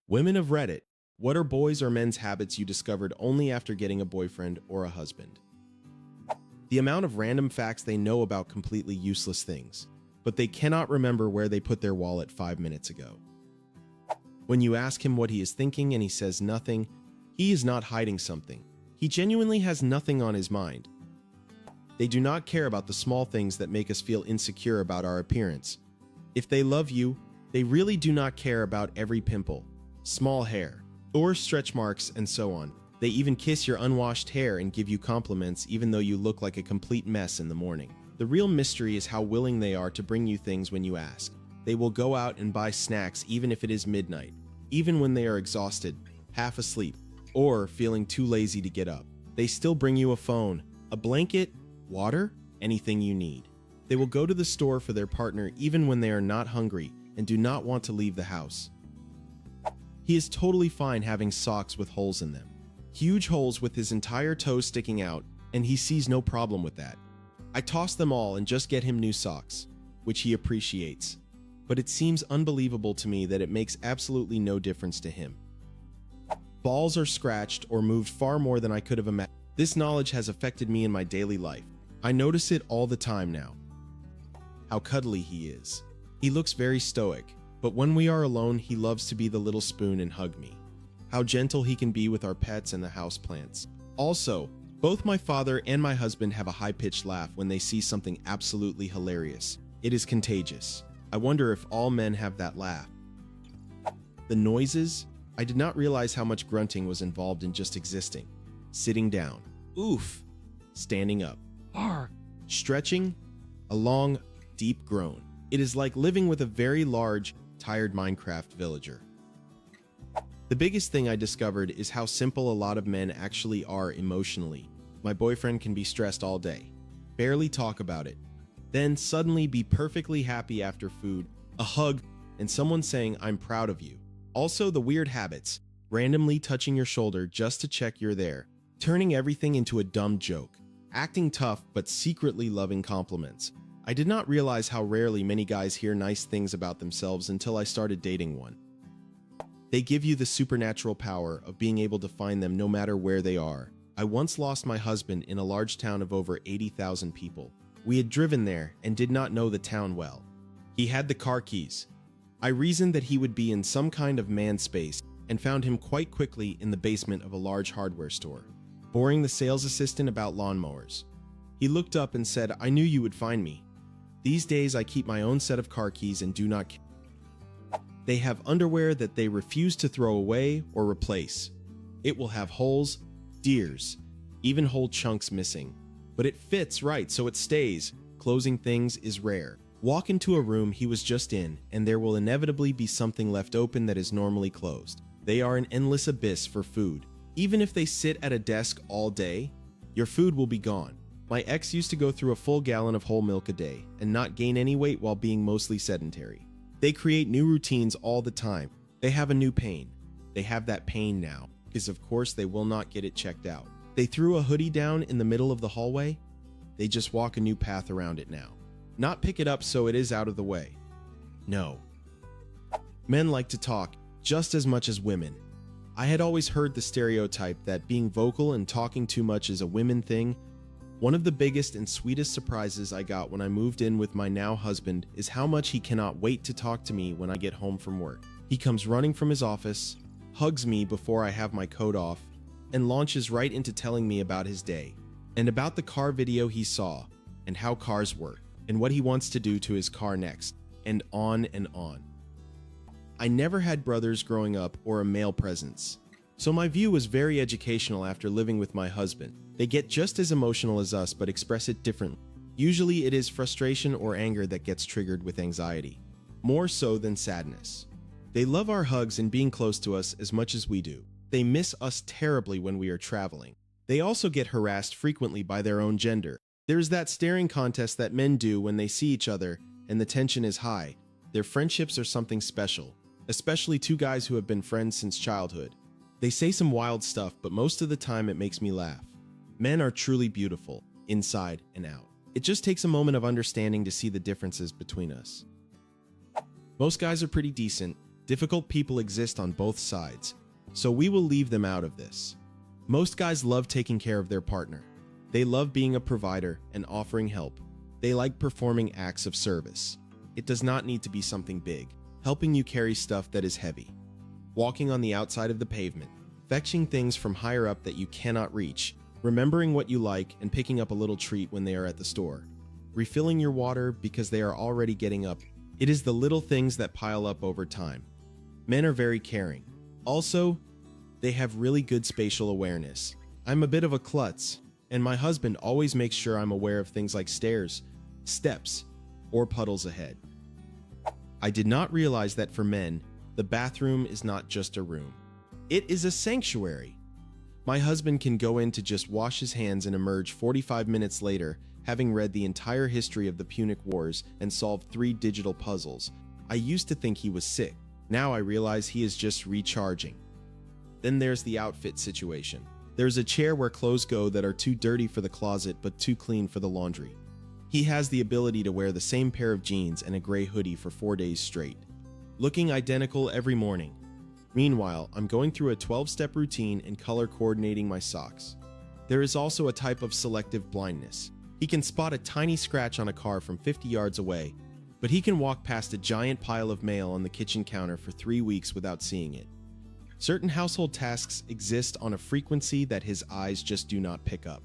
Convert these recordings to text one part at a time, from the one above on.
Women of Reddit, what are boys or men's habits you discovered only after getting a boyfriend or a husband? The amount of random facts they know about completely useless things, but they cannot remember where they put their wallet 5 minutes ago. When you ask him what he is thinking and he says nothing, he is not hiding something. He genuinely has nothing on his mind. They do not care about the small things that make us feel insecure about our appearance. If they love you, they really do not care about every pimple, small hair, or stretch marks, and so on. They even kiss your unwashed hair and give you compliments even though you look like a complete mess in the morning. The real mystery is how willing they are to bring you things when you ask. They will go out and buy snacks even if it is midnight, even when they are exhausted, half asleep, or feeling too lazy to get up. They still bring you a phone, a blanket, water, anything you need. They will go to the store for their partner even when they are not hungry and do not want to leave the house. He is totally fine having socks with holes in them. Huge holes with his entire toe sticking out, and he sees no problem with that. I toss them all and just get him new socks, which he appreciates. But it seems unbelievable to me that it makes absolutely no difference to him. Balls are scratched or moved far more than I could have imagined. This knowledge has affected me in my daily life. I notice it all the time now. How cuddly he is. He looks very stoic, but when we are alone, he loves to be the little spoon and hug me. How gentle he can be with our pets and the houseplants. Also, both my father and my husband have a high-pitched laugh when they see something absolutely hilarious. It is contagious. I wonder if all men have that laugh. The noises? I did not realize how much grunting was involved in just existing. Sitting down. Oof. Standing up. Arr. Stretching. A long, deep groan. It is like living with a very large, tired Minecraft villager. The biggest thing I discovered is how simple a lot of men actually are emotionally. My boyfriend can be stressed all day, barely talk about it, then suddenly be perfectly happy after food, a hug, and someone saying, "I'm proud of you." Also, the weird habits, randomly touching your shoulder just to check you're there, turning everything into a dumb joke, acting tough but secretly loving compliments. I did not realize how rarely many guys hear nice things about themselves until I started dating one. They give you the supernatural power of being able to find them no matter where they are. I once lost my husband in a large town of over 80,000 people. We had driven there and did not know the town well. He had the car keys. I reasoned that he would be in some kind of man space and found him quite quickly in the basement of a large hardware store, boring the sales assistant about lawnmowers. He looked up and said, "I knew you would find me. These days I keep my own set of car keys and do not care." They have underwear that they refuse to throw away or replace. It will have holes, deers, even whole chunks missing. But it fits right, so it stays. Closing things is rare. Walk into a room he was just in, and there will inevitably be something left open that is normally closed. They are an endless abyss for food. Even if they sit at a desk all day, your food will be gone. My ex used to go through a full gallon of whole milk a day and not gain any weight while being mostly sedentary. They create new routines all the time. They have a new pain. They have that pain now, because of course they will not get it checked out. They threw a hoodie down in the middle of the hallway. They just walk a new path around it now. Not pick it up so it is out of the way. No. Men like to talk just as much as women. I had always heard the stereotype that being vocal and talking too much is a women thing. One of the biggest and sweetest surprises I got when I moved in with my now husband is how much he cannot wait to talk to me when I get home from work. He comes running from his office, hugs me before I have my coat off, and launches right into telling me about his day, and about the car video he saw, and how cars work, and what he wants to do to his car next, and on and on. I never had brothers growing up or a male presence, so my view was very educational after living with my husband. They get just as emotional as us but express it differently. Usually it is frustration or anger that gets triggered with anxiety, more so than sadness. They love our hugs and being close to us as much as we do. They miss us terribly when we are traveling. They also get harassed frequently by their own gender. There is that staring contest that men do when they see each other and the tension is high. Their friendships are something special, especially two guys who have been friends since childhood. They say some wild stuff, but most of the time it makes me laugh. Men are truly beautiful, inside and out. It just takes a moment of understanding to see the differences between us. Most guys are pretty decent, Difficult people exist on both sides, so we will leave them out of this. Most guys love taking care of their partner. They love being a provider and offering help. They like performing acts of service. It does not need to be something big, helping you carry stuff that is heavy, walking on the outside of the pavement, fetching things from higher up that you cannot reach, remembering what you like and picking up a little treat when they are at the store, refilling your water because they are already getting up. It is the little things that pile up over time. Men are very caring. Also, they have really good spatial awareness. I'm a bit of a klutz, and my husband always makes sure I'm aware of things like stairs, steps, or puddles ahead. I did not realize that for men, the bathroom is not just a room. It is a sanctuary. My husband can go in to just wash his hands and emerge 45 minutes later, having read the entire history of the Punic Wars and solved 3 digital puzzles. I used to think he was sick. Now I realize he is just recharging. Then there's the outfit situation. There's a chair where clothes go that are too dirty for the closet but too clean for the laundry. He has the ability to wear the same pair of jeans and a gray hoodie for 4 days straight, looking identical every morning. Meanwhile, I'm going through a 12-step routine and color coordinating my socks. There is also a type of selective blindness. He can spot a tiny scratch on a car from 50 yards away, but he can walk past a giant pile of mail on the kitchen counter for 3 weeks without seeing it. Certain household tasks exist on a frequency that his eyes just do not pick up.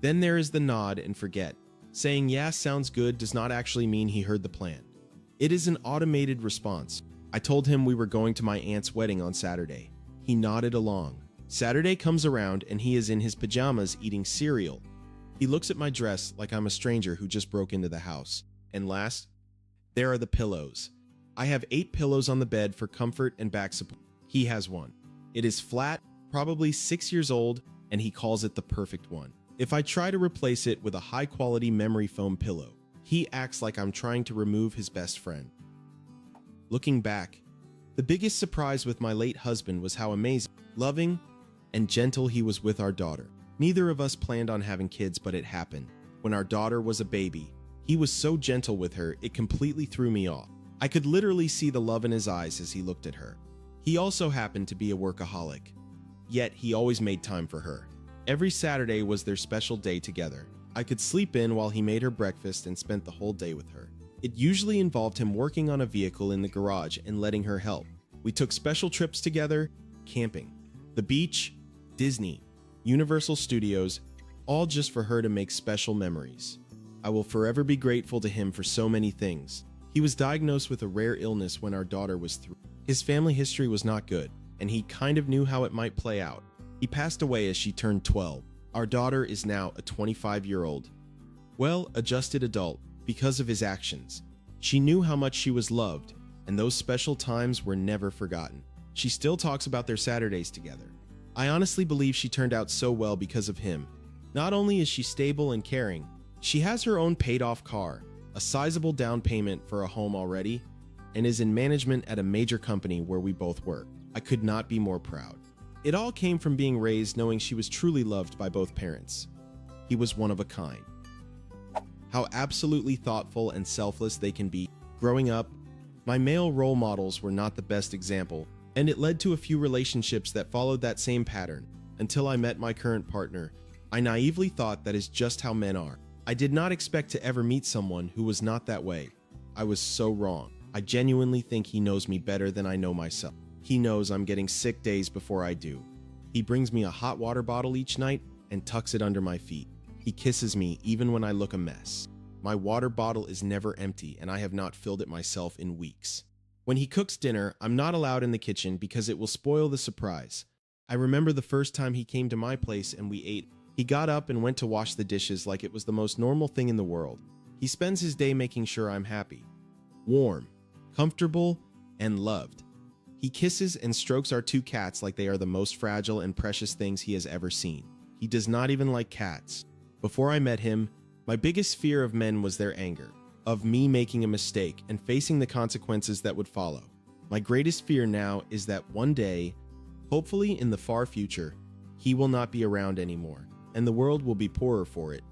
Then there is the nod and forget. Saying "yeah, sounds good" does not actually mean he heard the plan. It is an automated response. I told him we were going to my aunt's wedding on Saturday. He nodded along. Saturday comes around and he is in his pajamas eating cereal. He looks at my dress like I'm a stranger who just broke into the house. And last, there are the pillows. I have 8 pillows on the bed for comfort and back support. He has one. It is flat, probably 6 years old, and he calls it the perfect one. If I try to replace it with a high-quality memory foam pillow, he acts like I'm trying to remove his best friend. Looking back, the biggest surprise with my late husband was how amazing, loving, and gentle he was with our daughter. Neither of us planned on having kids, but it happened. When our daughter was a baby, he was so gentle with her, it completely threw me off. I could literally see the love in his eyes as he looked at her. He also happened to be a workaholic, yet he always made time for her. Every Saturday was their special day together. I could sleep in while he made her breakfast and spent the whole day with her. It usually involved him working on a vehicle in the garage and letting her help. We took special trips together, camping, the beach, Disney, Universal Studios, all just for her to make special memories. I will forever be grateful to him for so many things. He was diagnosed with a rare illness when our daughter was 3. His family history was not good, and he kind of knew how it might play out. He passed away as she turned 12. Our daughter is now a 25-year-old, well-adjusted adult because of his actions. She knew how much she was loved, and those special times were never forgotten. She still talks about their Saturdays together. I honestly believe she turned out so well because of him. Not only is she stable and caring, she has her own paid-off car, a sizable down payment for a home already, and is in management at a major company where we both work. I could not be more proud. It all came from being raised knowing she was truly loved by both parents. He was one of a kind. How absolutely thoughtful and selfless they can be. Growing up, my male role models were not the best example, and it led to a few relationships that followed that same pattern. Until I met my current partner, I naively thought that is just how men are. I did not expect to ever meet someone who was not that way. I was so wrong. I genuinely think he knows me better than I know myself. He knows I'm getting sick days before I do. He brings me a hot water bottle each night and tucks it under my feet. He kisses me even when I look a mess. My water bottle is never empty, and I have not filled it myself in weeks. When he cooks dinner, I'm not allowed in the kitchen because it will spoil the surprise. I remember the first time he came to my place and we ate. He got up and went to wash the dishes like it was the most normal thing in the world. He spends his day making sure I'm happy, warm, comfortable, and loved. He kisses and strokes our 2 cats like they are the most fragile and precious things he has ever seen. He does not even like cats. Before I met him, my biggest fear of men was their anger, of me making a mistake and facing the consequences that would follow. My greatest fear now is that one day, hopefully in the far future, he will not be around anymore, and the world will be poorer for it.